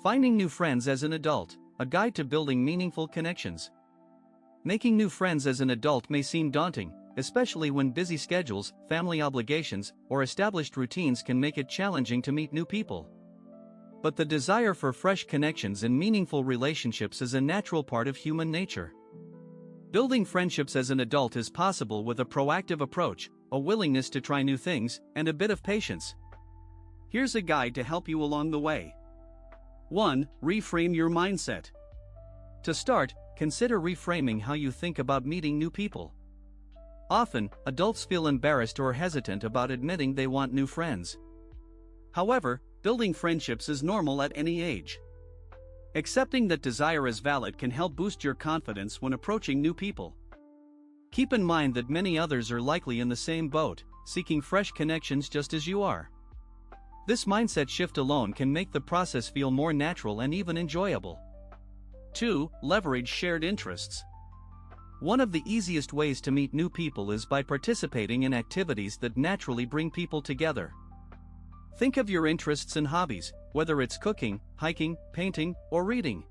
Finding new friends as an adult, a guide to building meaningful connections. Making new friends as an adult may seem daunting, especially when busy schedules, family obligations, or established routines can make it challenging to meet new people. But the desire for fresh connections and meaningful relationships is a natural part of human nature. Building friendships as an adult is possible with a proactive approach, a willingness to try new things, and a bit of patience. Here's a guide to help you along the way. 1. Reframe your mindset. To start, consider reframing how you think about meeting new people. Often, adults feel embarrassed or hesitant about admitting they want new friends. However, building friendships is normal at any age. Accepting that desire is valid can help boost your confidence when approaching new people. Keep in mind that many others are likely in the same boat, seeking fresh connections just as you are. This mindset shift alone can make the process feel more natural and even enjoyable. 2. Leverage shared interests. One of the easiest ways to meet new people is by participating in activities that naturally bring people together. Think of your interests and hobbies, whether it's cooking, hiking, painting, or reading.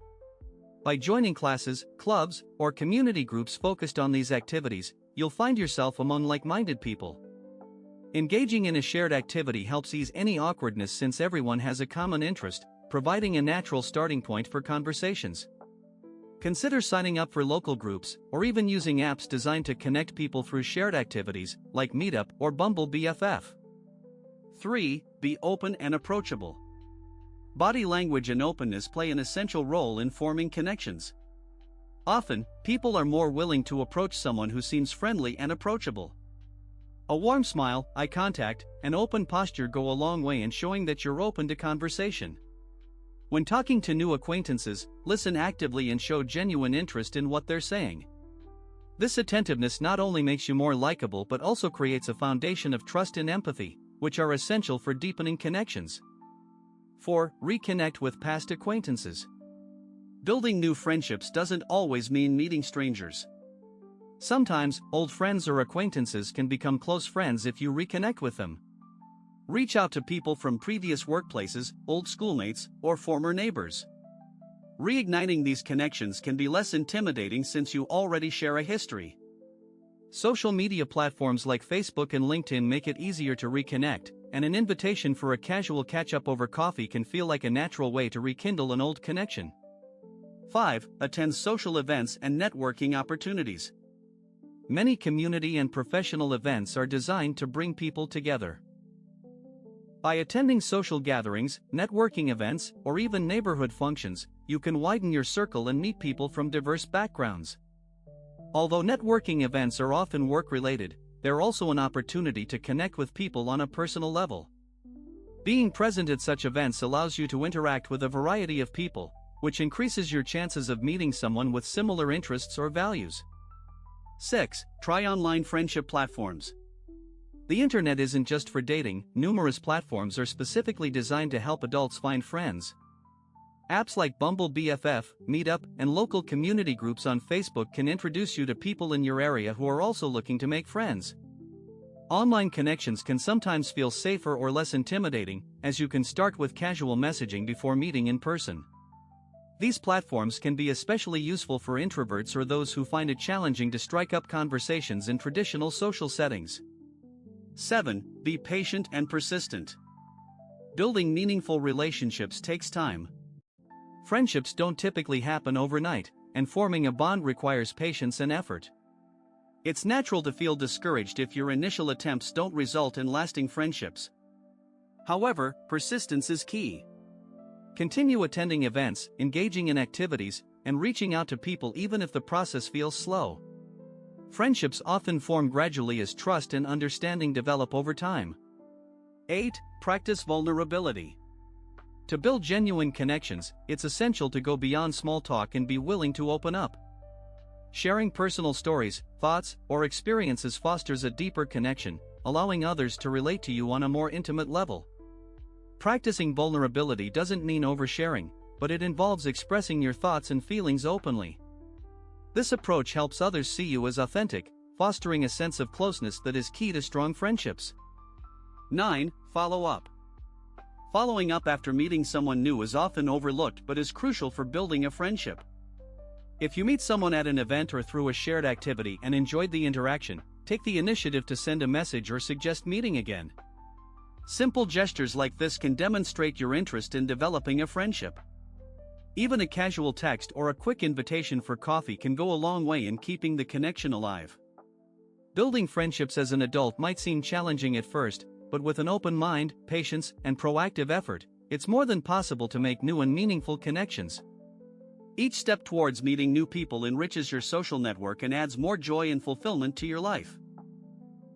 By joining classes, clubs, or community groups focused on these activities, you'll find yourself among like-minded people. Engaging in a shared activity helps ease any awkwardness since everyone has a common interest, providing a natural starting point for conversations. Consider signing up for local groups, or even using apps designed to connect people through shared activities, like Meetup or Bumble BFF. 3. Be open and approachable. Body language and openness play an essential role in forming connections. Often, people are more willing to approach someone who seems friendly and approachable. A warm smile, eye contact, and open posture go a long way in showing that you're open to conversation. When talking to new acquaintances, listen actively and show genuine interest in what they're saying. This attentiveness not only makes you more likable but also creates a foundation of trust and empathy, which are essential for deepening connections. 4. Reconnect with past acquaintances. Building new friendships doesn't always mean meeting strangers. Sometimes, old friends or acquaintances can become close friends if you reconnect with them. Reach out to people from previous workplaces, old schoolmates, or former neighbors. Reigniting these connections can be less intimidating since you already share a history. Social media platforms like Facebook and LinkedIn make it easier to reconnect, and an invitation for a casual catch-up over coffee can feel like a natural way to rekindle an old connection. 5. Attend social events and networking opportunities. Many community and professional events are designed to bring people together. By attending social gatherings, networking events, or even neighborhood functions, you can widen your circle and meet people from diverse backgrounds. Although networking events are often work-related, they're also an opportunity to connect with people on a personal level. Being present at such events allows you to interact with a variety of people, which increases your chances of meeting someone with similar interests or values. 6. Try online friendship platforms. The internet isn't just for dating, numerous platforms are specifically designed to help adults find friends. Apps like Bumble BFF, Meetup, and local community groups on Facebook can introduce you to people in your area who are also looking to make friends. Online connections can sometimes feel safer or less intimidating, as you can start with casual messaging before meeting in person. These platforms can be especially useful for introverts or those who find it challenging to strike up conversations in traditional social settings. 7. Be patient and persistent. Building meaningful relationships takes time. Friendships don't typically happen overnight, and forming a bond requires patience and effort. It's natural to feel discouraged if your initial attempts don't result in lasting friendships. However, persistence is key. Continue attending events, engaging in activities, and reaching out to people even if the process feels slow. Friendships often form gradually as trust and understanding develop over time. 8. Practice vulnerability. To build genuine connections, it's essential to go beyond small talk and be willing to open up. Sharing personal stories, thoughts, or experiences fosters a deeper connection, allowing others to relate to you on a more intimate level. Practicing vulnerability doesn't mean oversharing, but it involves expressing your thoughts and feelings openly. This approach helps others see you as authentic, fostering a sense of closeness that is key to strong friendships. 9. Follow up. Following up after meeting someone new is often overlooked but is crucial for building a friendship. If you meet someone at an event or through a shared activity and enjoyed the interaction, take the initiative to send a message or suggest meeting again. Simple gestures like this can demonstrate your interest in developing a friendship. Even a casual text or a quick invitation for coffee can go a long way in keeping the connection alive. Building friendships as an adult might seem challenging at first, but with an open mind, patience, and proactive effort, it's more than possible to make new and meaningful connections. Each step towards meeting new people enriches your social network and adds more joy and fulfillment to your life.